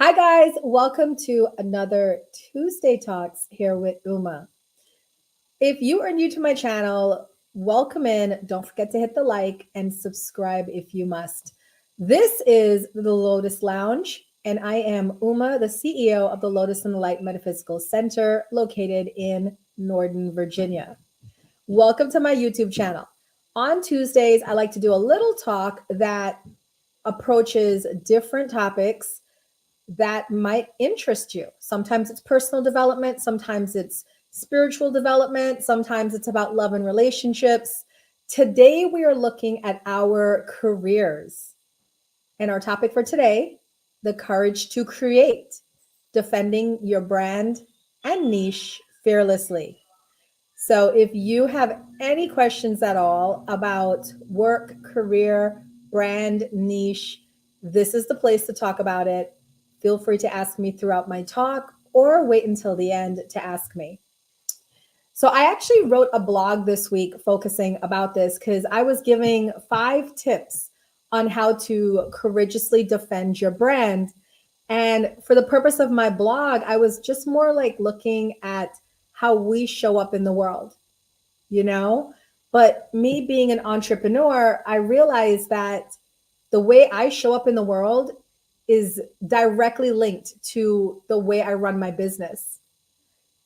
Hi, guys. Welcome to another Tuesday Talks here with Uma. If you are new to my channel, welcome in. Don't forget to hit the like and subscribe if you must. This is the Lotus Lounge, and I am Uma, the CEO of the Lotus and the Light Metaphysical Center located in Northern Virginia. Welcome to my YouTube channel. On Tuesdays, I like to do a little talk that approaches different topics that might interest you. Sometimes it's personal development, sometimes it's spiritual development, sometimes it's about love and relationships. Today, we are looking at our careers. And our topic for today, the courage to create, defending your brand and niche fearlessly. So, if you have any questions at all about work, career, brand, niche, this is the place to talk about it. Feel free to ask me throughout my talk or wait until the end to ask me. So, I actually wrote a blog this week focusing about this because I was giving 5 tips on how to courageously defend your brand. And for the purpose of my blog, I was just more like looking at how we show up in the world, you know? But me being an entrepreneur, I realized that the way I show up in the world is directly linked to the way I run my business.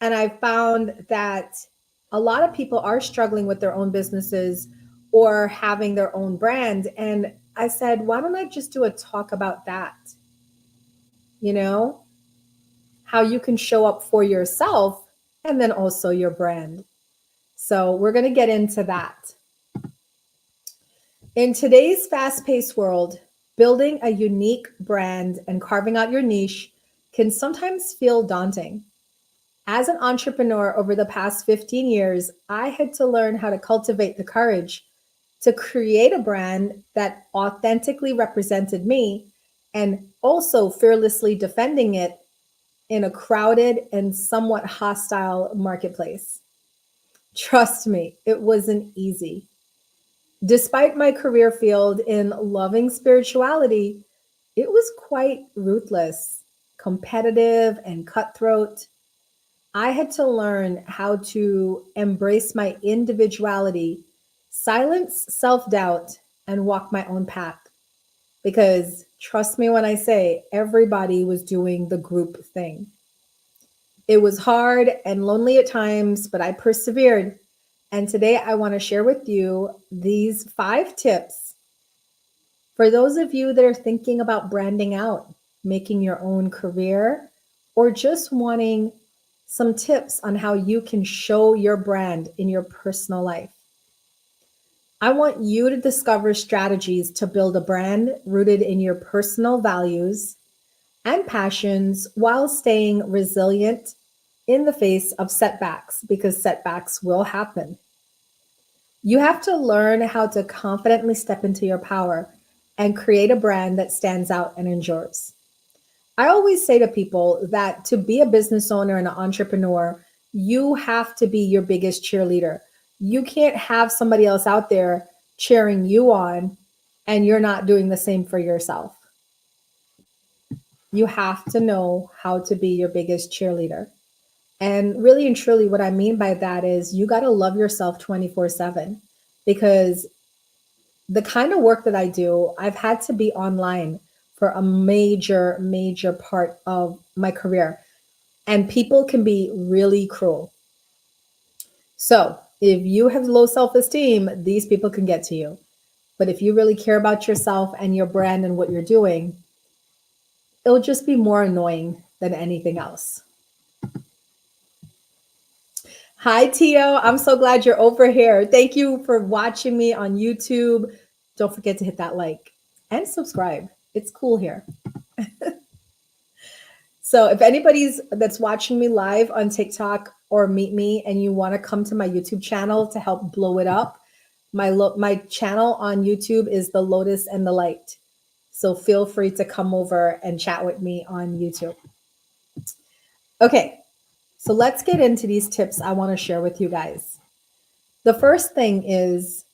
And I found that a lot of people are struggling with their own businesses or having their own brand. And I said, why don't I just do a talk about that? You know, how you can show up for yourself and then also your brand. So we're going to get into that. In today's fast paced world, building a unique brand and carving out your niche can sometimes feel daunting. As an entrepreneur over the past 15 years, I had to learn how to cultivate the courage to create a brand that authentically represented me and also fearlessly defending it in a crowded and somewhat hostile marketplace. Trust me, it wasn't easy. Despite my career field in loving spirituality, it was quite ruthless, competitive, and cutthroat. I had to learn how to embrace my individuality, silence self doubt, and walk my own path. Because trust me when I say everybody was doing the group thing. It was hard and lonely at times, but I persevered. And today I want to share with you these 5 tips for those of you that are thinking about branding out, making your own career, or just wanting some tips on how you can show your brand in your personal life. I want you to discover strategies to build a brand rooted in your personal values and passions while staying resilient in the face of setbacks, because setbacks will happen. You have to learn how to confidently step into your power and create a brand that stands out and endures. I always say to people that to be a business owner and an entrepreneur, you have to be your biggest cheerleader. You can't have somebody else out there cheering you on and you're not doing the same for yourself. You have to know how to be your biggest cheerleader. And really and truly, what I mean by that is you got to love yourself 24/7, because the kind of work that I do, I've had to be online for a major, major part of my career. And people can be really cruel. So if you have low self esteem, these people can get to you. But if you really care about yourself and your brand and what you're doing, it'll just be more annoying than anything else. Hi, Tio. I'm so glad you're over here. Thank you for watching me on YouTube. Don't forget to hit that like and subscribe. It's cool here. So if anybody's that's watching me live on TikTok or Meet Me and you want to come to my YouTube channel to help blow it up, my channel on YouTube is The Lotus and the Light. So feel free to come over and chat with me on YouTube. Okay, so let's get into these tips I want to share with you guys. The first thing is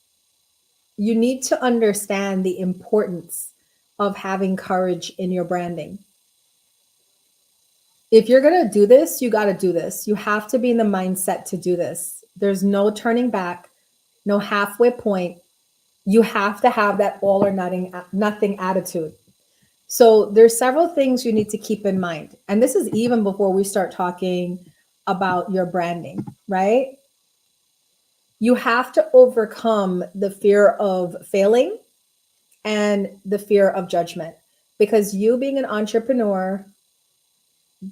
you need to understand the importance of having courage in your branding. If you're going to do this, you got to do this. You have to be in the mindset to do this. There's no turning back, no halfway point. You have to have that all or nothing attitude. So there's several things you need to keep in mind. And this is even before we start talking about your branding, right? You have to overcome the fear of failing and the fear of judgment, because you being an entrepreneur,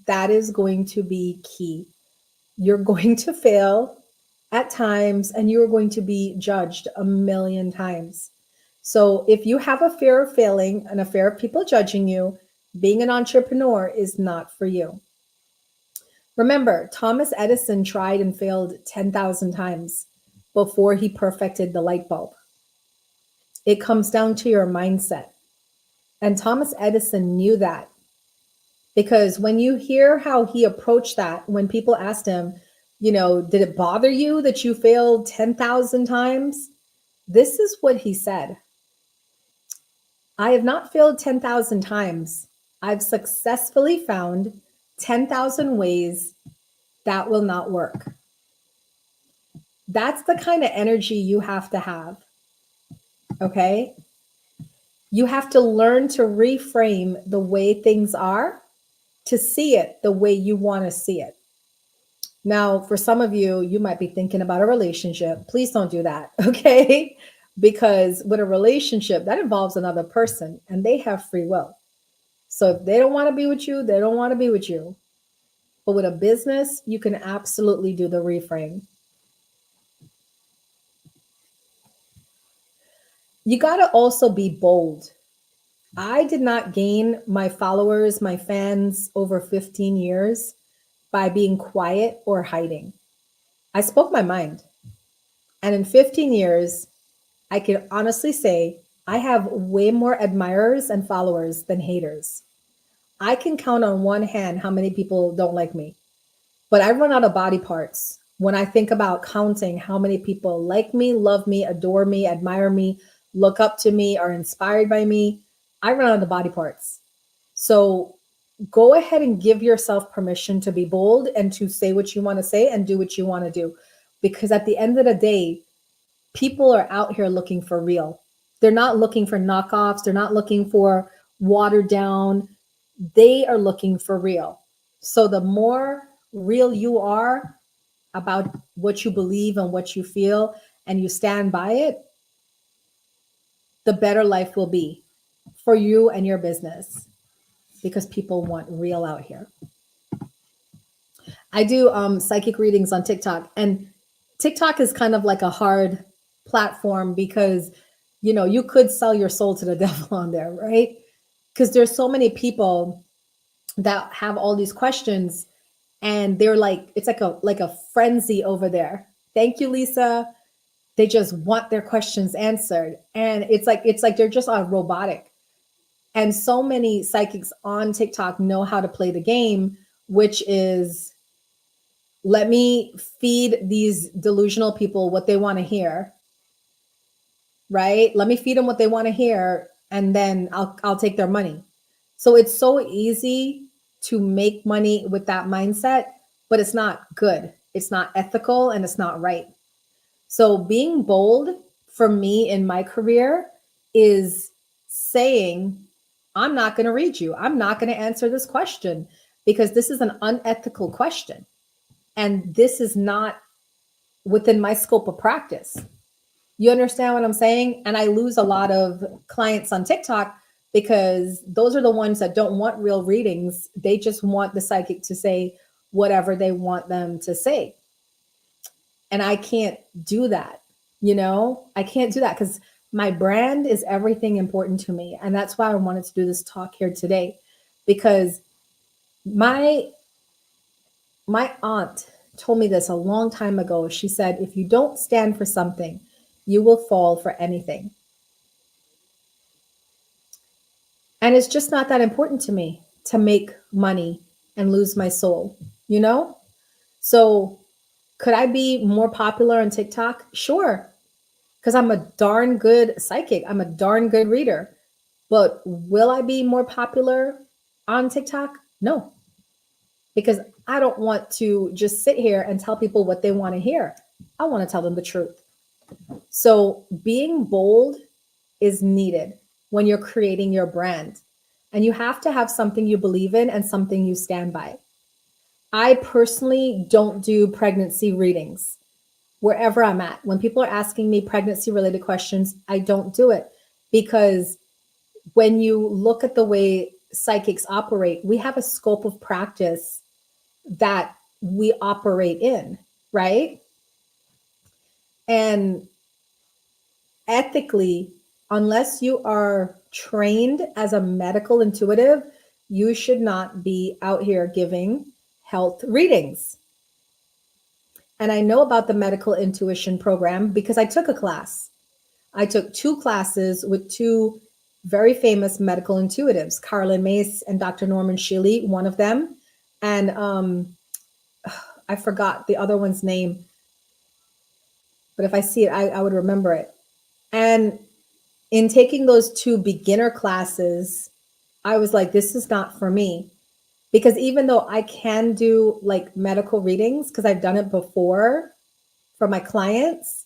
that is going to be key. You're going to fail at times and you're going to be judged a million times. So if you have a fear of failing and a fear of people judging you, being an entrepreneur is not for you. Remember, Thomas Edison tried and failed 10,000 times before he perfected the light bulb. It comes down to your mindset. And Thomas Edison knew that, because when you hear how he approached that, when people asked him, did it bother you that you failed 10,000 times? This is what he said. I have not failed 10,000 times. I've successfully found 10,000 ways that will not work. That's the kind of energy you have to have. Okay? You have to learn to reframe the way things are to see it the way you want to see it. Now, for some of you, you might be thinking about a relationship. Please don't do that, okay? Because with a relationship, that involves another person and they have free will. So if they don't want to be with you, they don't want to be with you. But with a business, you can absolutely do the reframe. You got to also be bold. I did not gain my followers, my fans over 15 years by being quiet or hiding. I spoke my mind. And in 15 years, I can honestly say I have way more admirers and followers than haters. I can count on one hand how many people don't like me, but I run out of body parts when I think about counting how many people like me, love me, adore me, admire me, look up to me, are inspired by me. I run out of body parts. So go ahead and give yourself permission to be bold and to say what you want to say and do what you want to do. Because at the end of the day, people are out here looking for real. They're not looking for knockoffs. They're not looking for watered down. They are looking for real. So the more real you are about what you believe and what you feel, and you stand by it, the better life will be for you and your business, because people want real out here. I do psychic readings on TikTok, and TikTok is kind of like a hard platform because you could sell your soul to the devil on there, right? Because there's so many people that have all these questions, and they're like, it's like a frenzy over there. Thank you, Lisa. They just want their questions answered, and it's like they're just on robotic. And so many psychics on TikTok know how to play the game, which is, let me feed these delusional people what they want to hear, right? Let me feed them what they want to hear, and then I'll take their money. So it's so easy to make money with that mindset, but it's not good. It's not ethical and it's not right. So being bold for me in my career is saying, I'm not going to read you. I'm not going to answer this question because this is an unethical question. And this is not within my scope of practice. You understand what I'm saying? And I lose a lot of clients on TikTok because those are the ones that don't want real readings. They just want the psychic to say whatever they want them to say. And I can't do that. I can't do that because my brand is everything important to me. And that's why I wanted to do this talk here today, because my aunt told me this a long time ago. She said, if you don't stand for something, you will fall for anything. And it's just not that important to me to make money and lose my soul, you know? So could I be more popular on TikTok? Sure, because I'm a darn good psychic. I'm a darn good reader. But will I be more popular on TikTok? No, because I don't want to just sit here and tell people what they want to hear. I want to tell them the truth. So being bold is needed when you're creating your brand. And you have to have something you believe in and something you stand by. I personally don't do pregnancy readings wherever I'm at. When people are asking me pregnancy related questions, I don't do it because when you look at the way psychics operate, we have a scope of practice that we operate in, right? And ethically, unless you are trained as a medical intuitive, you should not be out here giving health readings. And I know about the medical intuition program because I took a class. I took 2 classes with 2 very famous medical intuitives, Carolyn Mace and Dr. Norman Shealy, one of them. And I forgot the other one's name, but if I see it, I would remember it. And in taking those 2 beginner classes, I was like, this is not for me. Because even though I can do like medical readings, because I've done it before for my clients,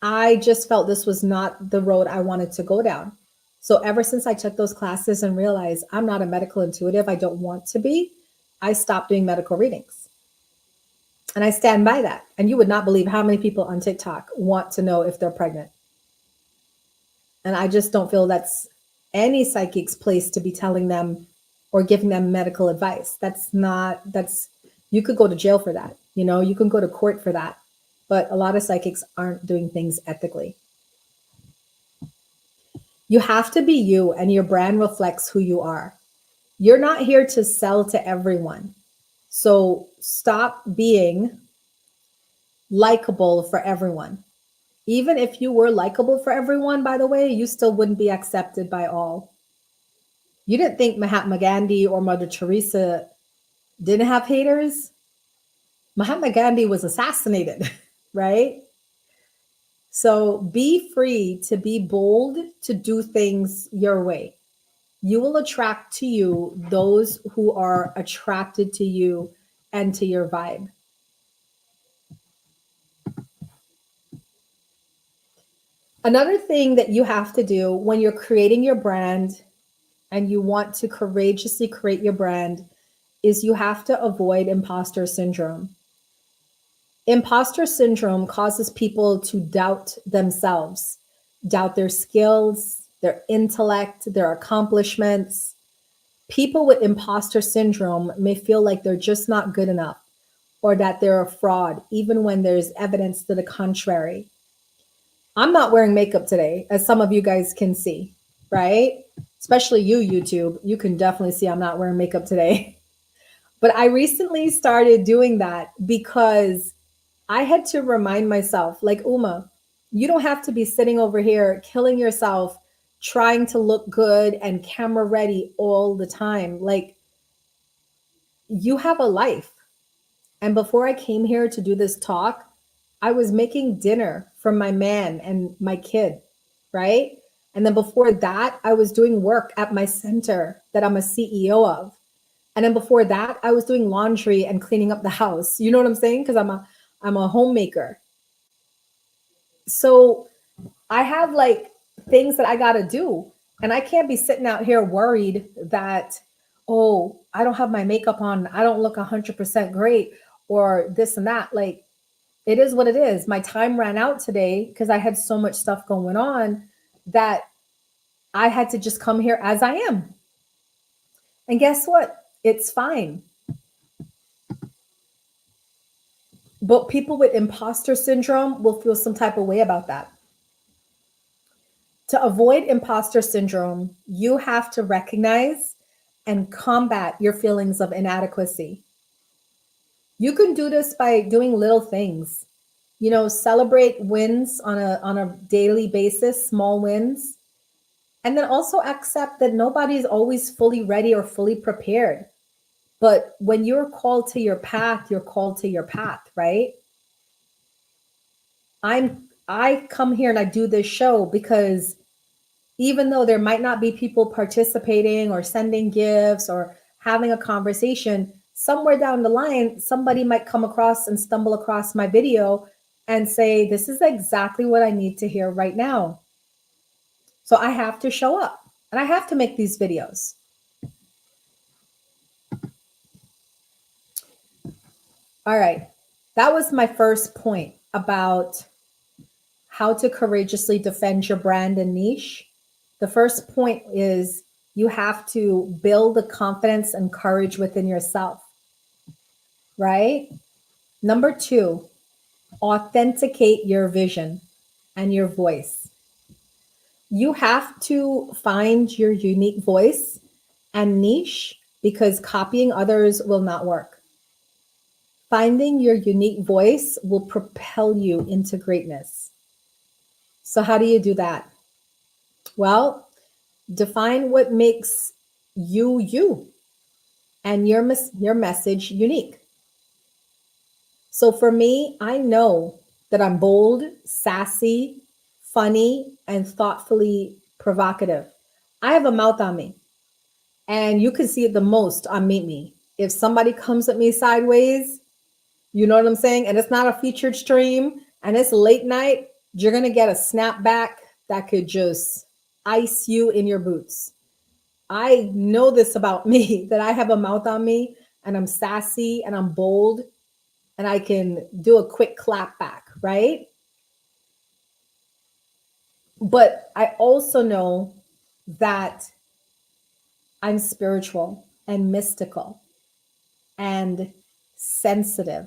I just felt this was not the road I wanted to go down. So ever since I took those classes and realized I'm not a medical intuitive, I don't want to be, I stopped doing medical readings. And I stand by that. And you would not believe how many people on TikTok want to know if they're pregnant. And I just don't feel that's any psychic's place to be telling them or giving them medical advice. You could go to jail for that. You can go to court for that. But a lot of psychics aren't doing things ethically. You have to be you, and your brand reflects who you are. You're not here to sell to everyone. So stop being likable for everyone. Even if you were likable for everyone, by the way, you still wouldn't be accepted by all. You didn't think Mahatma Gandhi or Mother Teresa didn't have haters? Mahatma Gandhi was assassinated, right? So be free to be bold, to do things your way. You will attract to you those who are attracted to you and to your vibe. Another thing that you have to do when you're creating your brand and you want to courageously create your brand is you have to avoid imposter syndrome. Imposter syndrome causes people to doubt themselves, doubt their skills, their intellect, their accomplishments. People with imposter syndrome may feel like they're just not good enough or that they're a fraud, even when there's evidence to the contrary. I'm not wearing makeup today, as some of you guys can see, right? Especially you, YouTube. You can definitely see I'm not wearing makeup today. But I recently started doing that because I had to remind myself, like, Uma, you don't have to be sitting over here killing yourself, trying to look good and camera ready all the time. Like, you have a life. And before I came here to do this talk, I was making dinner for my man and my kid, right? And then before that, I was doing work at my center that I'm a CEO of. And then before that, I was doing laundry and cleaning up the house. You know what I'm saying? Because I'm a homemaker. So I have like things that I got to do. And I can't be sitting out here worried that, oh, I don't have my makeup on. I don't look 100% great or this and that. Like, it is what it is. My time ran out today because I had so much stuff going on that I had to just come here as I am. And guess what? It's fine. But people with imposter syndrome will feel some type of way about that. To avoid imposter syndrome, you have to recognize and combat your feelings of inadequacy. You can do this by doing little things. Celebrate wins on a daily basis, small wins. And then also accept that nobody's always fully ready or fully prepared. But when you're called to your path, you're called to your path, right? I come here and I do this show because even though there might not be people participating or sending gifts or having a conversation, somewhere down the line, somebody might come across and stumble across my video and say, this is exactly what I need to hear right now. So I have to show up and I have to make these videos. All right. That was my first point about how to courageously defend your brand and niche. The first point is you have to build the confidence and courage within yourself, right? Number two, authenticate your vision and your voice. You have to find your unique voice and niche because copying others will not work. Finding your unique voice will propel you into greatness. So, how do you do that? Well, define what makes you you and your message unique. So for me, I know that I'm bold, sassy, funny, and thoughtfully provocative. I have a mouth on me, and you can see it the most on Meet Me. If somebody comes at me sideways, you know what I'm saying? And it's not a featured stream and it's late night, you're going to get a snapback that could just ice you in your boots. I know this about me that I have a mouth on me and I'm sassy and I'm bold and I can do a quick clap back, right? But I also know that I'm spiritual and mystical and sensitive.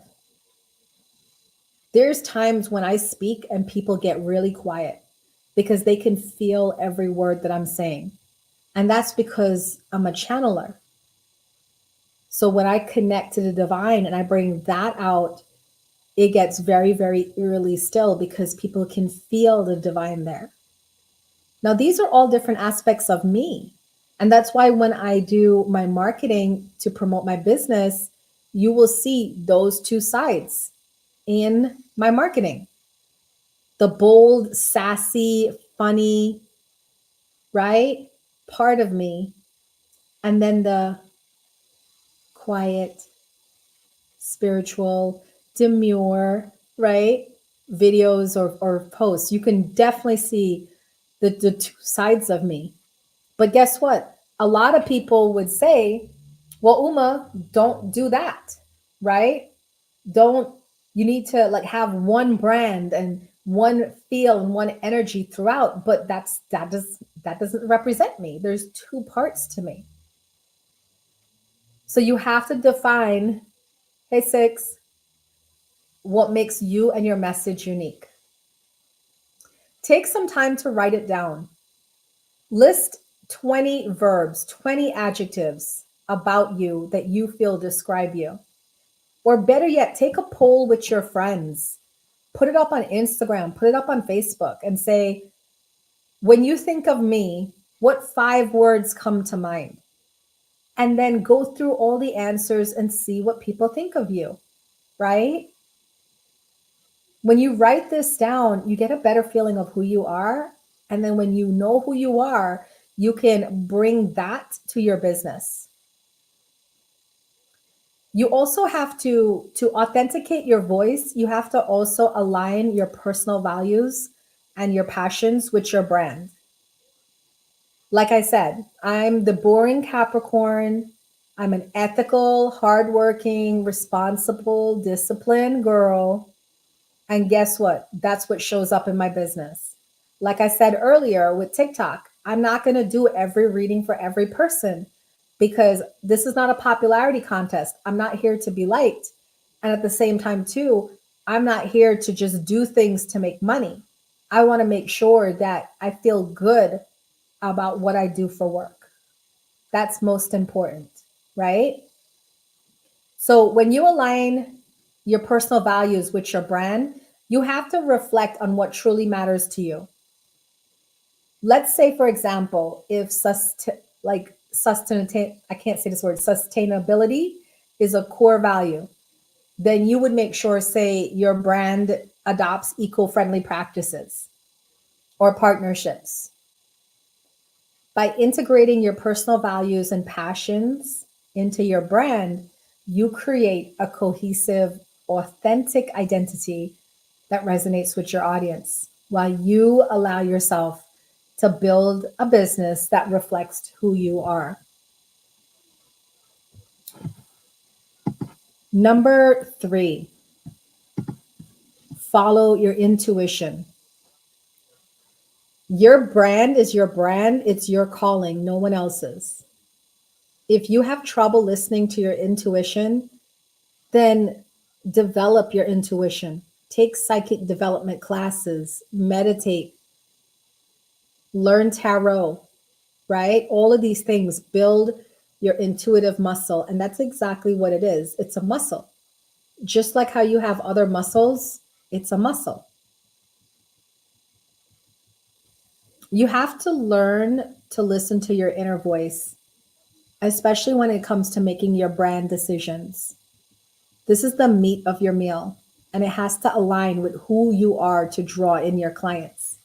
There's times when I speak and people get really quiet because they can feel every word that I'm saying. And that's because I'm a channeler. So when I connect to the divine and I bring that out, it gets very, very eerily still because people can feel the divine there. Now, these are all different aspects of me. And that's why when I do my marketing to promote my business, you will see those two sides in my marketing. The bold, sassy, funny, right? Part of me. And then the quiet, spiritual, demure, right? Videos or posts. You can definitely see the two sides of me. But guess what? A lot of people would say, well, Uma, don't do that, right? Don't, you need to like have one brand and one feel and one energy throughout, but that doesn't represent me. There's two parts to me. So you have to define, hey six, what makes you and your message unique. Take some time to write it down. List 20 verbs, 20 adjectives about you that you feel describe you. Or better yet, take a poll with your friends. Put it up on Instagram, put it up on Facebook and say, when you think of me, what 5 words come to mind? And then go through all the answers and see what people think of you, right? When you write this down, you get a better feeling of who you are. And then when you know who you are, you can bring that to your business. You also have to authenticate your voice. You have to also align your personal values and your passions with your brand. Like I said, I'm the boring Capricorn. I'm an ethical, hardworking, responsible, disciplined girl. And guess what? That's what shows up in my business. Like I said earlier with TikTok, I'm not going to do every reading for every person because this is not a popularity contest. I'm not here to be liked. And at the same time, too, I'm not here to just do things to make money. I want to make sure that I feel good about what I do for work. That's most important, right? So when you align your personal values with your brand, you have to reflect on what truly matters to you. Let's say, for example, if I can't say this word, sustainability is a core value, then you would make sure, say, your brand adopts eco-friendly practices or partnerships. By integrating your personal values and passions into your brand, you create a cohesive, authentic identity that resonates with your audience while you allow yourself to build a business that reflects who you are. Number three, follow your intuition. Your brand is your brand, it's your calling, no one else's. If you have trouble listening to your intuition, then develop your intuition. Take psychic development classes, meditate, learn tarot, right? All of these things build your intuitive muscle. And that's exactly what it is. It's a muscle. Just like how you have other muscles, it's a muscle. You have to learn to listen to your inner voice, especially when it comes to making your brand decisions. This is the meat of your meal, and it has to align with who you are to draw in your clients.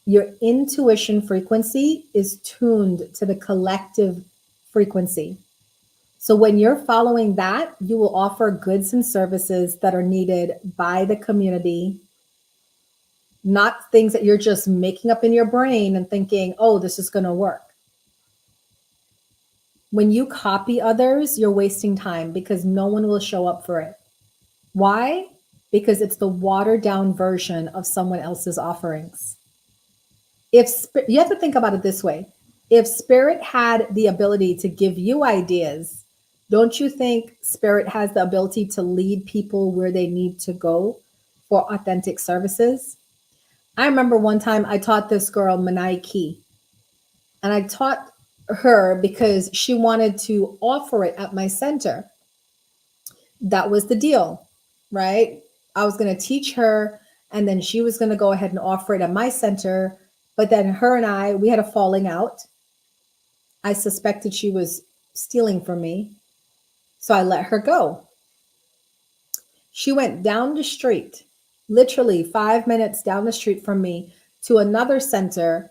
Your intuition frequency is tuned to the collective frequency. So when you're following that, you will offer goods and services that are needed by the community, not things that you're just making up in your brain and thinking, oh, this is going to work. When you copy others, you're wasting time because no one will show up for it. Why? Because it's the watered down version of someone else's offerings. If you have to think about it this way, if spirit had the ability to give you ideas, don't you think spirit has the ability to lead people where they need to go for authentic services? I remember one time I taught this girl Manai Key, and I taught her because she wanted to offer it at my center. That was the deal, right? I was going to teach her, and then she was going to go ahead and offer it at my center. But then her and we had a falling out. I suspected she was stealing from me. So I let her go. She went down the street, literally 5 minutes down the street from me, to another center.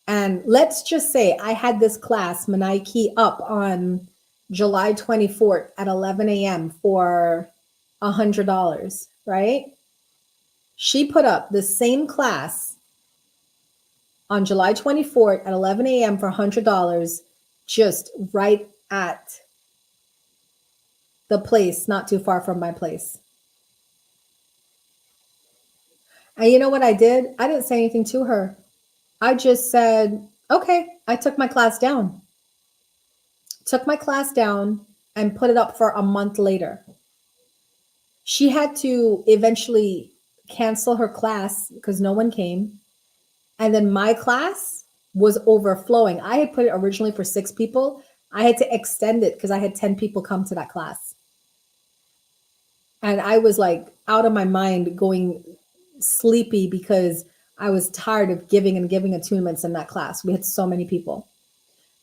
And let's just say I had this class, Manaiki, up on July 24th at 11 a.m. for $100, right? She put up the same class on July 24th at 11 a.m. for $100, just right at the place, not too far from my place. And you know what I did? I didn't say anything to her. I just said, okay, I took my class down. Took my class down and put it up for a month later. She had to eventually cancel her class because no one came. And then my class was overflowing. I had put it originally for 6 people. I had to extend it because I had 10 people come to that class. And I was like out of my mind, going sleepy because I was tired of giving attunements in that class. We had so many people.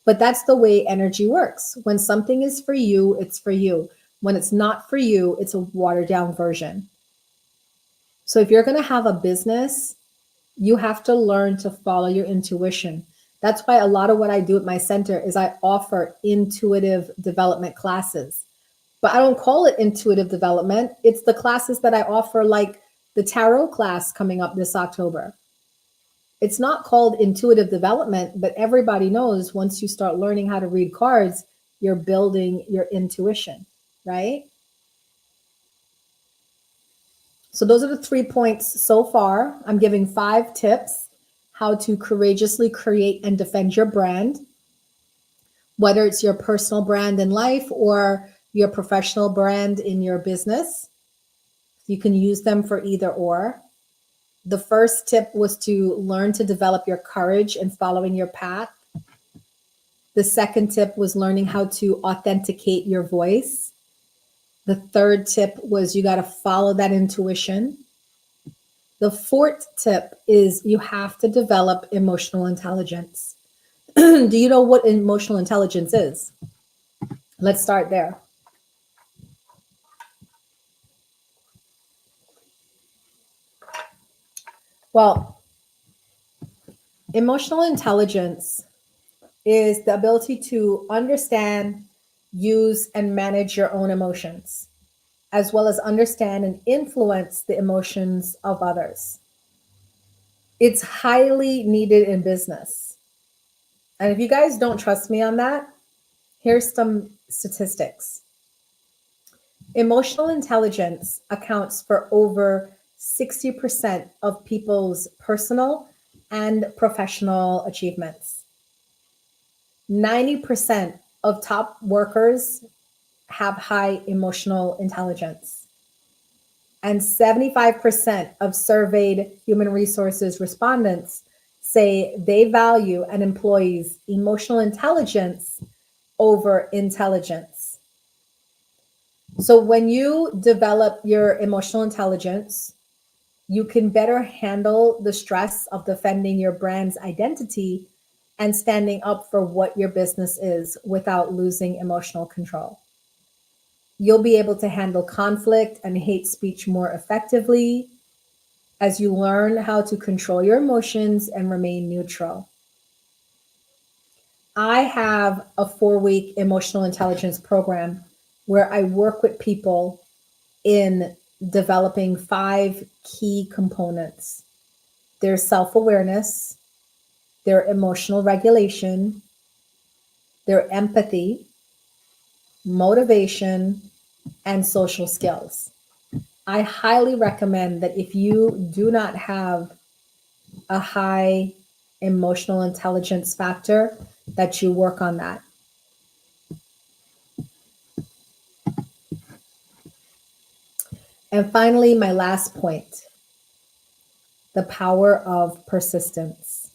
But that's the way energy works. When something is for you, it's for you. When it's not for you, it's a watered down version. So if you're going to have a business, you have to learn to follow your intuition. That's why a lot of what I do at my center is I offer intuitive development classes. But I don't call it intuitive development. It's the classes that I offer, like the tarot class coming up this October. It's not called intuitive development, but everybody knows once you start learning how to read cards, you're building your intuition, right? So those are the 3 points so far. I'm giving 5 tips how to courageously create and defend your brand, whether it's your personal brand in life or your professional brand in your business. You can use them for either or. The first tip was to learn to develop your courage in following your path. The second tip was learning how to authenticate your voice. The third tip was you got to follow that intuition. The fourth tip is you have to develop emotional intelligence. Do you know what emotional intelligence is? Let's start there. Well, emotional intelligence is the ability to understand use, and manage your own emotions, as well as understand and influence the emotions of others. It's highly needed in business. And if you guys don't trust me on that, here's some statistics. Emotional intelligence accounts for over 60% of people's personal and professional achievements. 90% of top workers have high emotional intelligence. And 75% of surveyed human resources respondents say they value an employee's emotional intelligence over intelligence. So when you develop your emotional intelligence, you can better handle the stress of defending your brand's identity and standing up for what your business is without losing emotional control. You'll be able to handle conflict and hate speech more effectively as you learn how to control your emotions and remain neutral. I have a 4-week emotional intelligence program where I work with people in developing 5 key components: their self awareness, their emotional regulation, their empathy, motivation, and social skills. I highly recommend that if you do not have a high emotional intelligence factor, that you work on that. And finally, my last point, the power of persistence.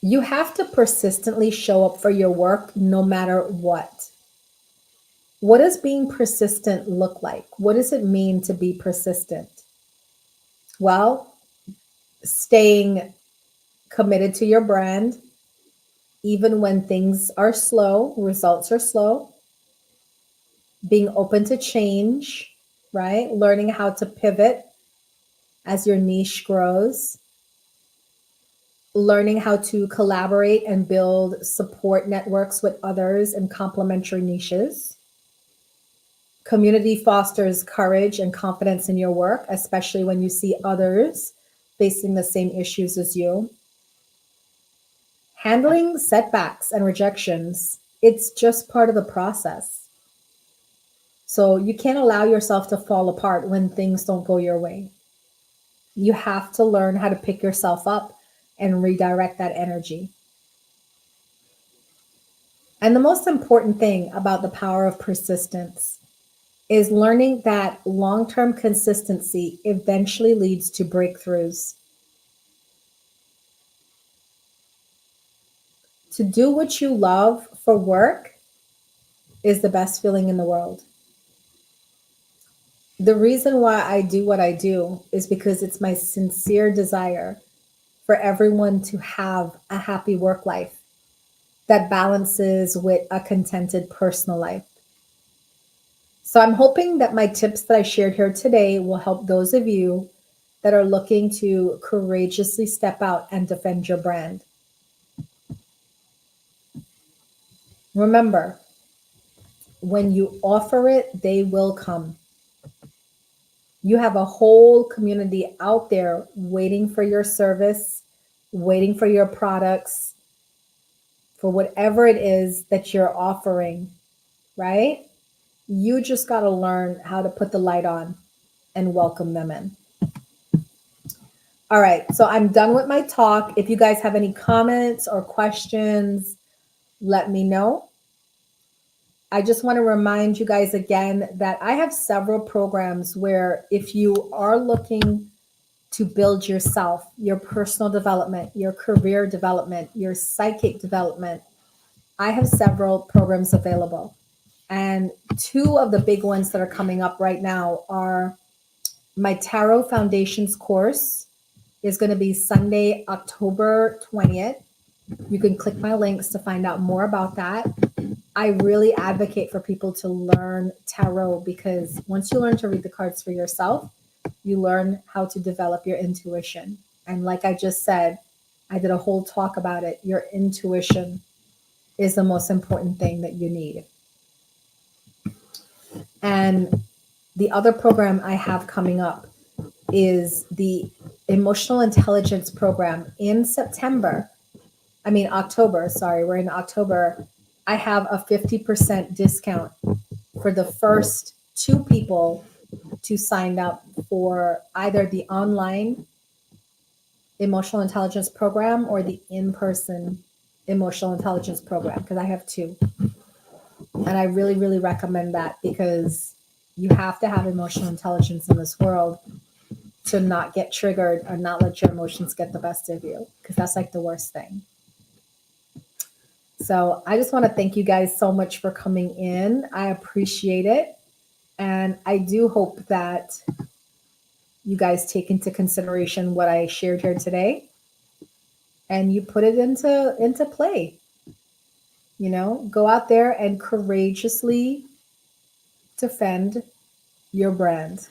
You have to persistently show up for your work no matter what. What does being persistent look like? What does it mean to be persistent? Well, staying committed to your brand, even when things are slow, results are slow, being open to change, right? Learning how to pivot as your niche grows, learning how to collaborate and build support networks with others in complementary niches. Community fosters courage and confidence in your work, especially when you see others facing the same issues as you. Handling setbacks and rejections, it's just part of the process. So you can't allow yourself to fall apart when things don't go your way. You have to learn how to pick yourself up and redirect that energy. And the most important thing about the power of persistence is learning that long term consistency eventually leads to breakthroughs. To do what you love for work is the best feeling in the world. The reason why I do what I do is because it's my sincere desire for everyone to have a happy work life that balances with a contented personal life. So I'm hoping that my tips that I shared here today will help those of you that are looking to courageously step out and defend your brand. Remember, when you offer it, they will come. You have a whole community out there waiting for your service, waiting for your products, for whatever it is that you're offering, right? You just got to learn how to put the light on and welcome them in. All right, so I'm done with my talk. If you guys have any comments or questions, let me know. I just want to remind you guys again that I have several programs where if you are looking to build yourself, your personal development, your career development, your psychic development, I have several programs available. And 2 of the big ones that are coming up right now are my Tarot Foundations course is going to be Sunday, October 20th. You can click my links to find out more about that. I really advocate for people to learn tarot because once you learn to read the cards for yourself, you learn how to develop your intuition. And like I just said, I did a whole talk about it, your intuition. is the most important thing that you need. And the other program I have coming up is the emotional intelligence program in October. Sorry, we're in October. I have a 50% discount for the first two people to sign up for either the online emotional intelligence program or the in-person emotional intelligence program, because I have two. And I really, really recommend that, because you have to have emotional intelligence in this world to not get triggered or not let your emotions get the best of you, because that's like the worst thing. So I just want to thank you guys so much for coming in. I appreciate it. And I do hope that you guys take into consideration what I shared here today and you put it into play. You know, go out there and courageously defend your brand.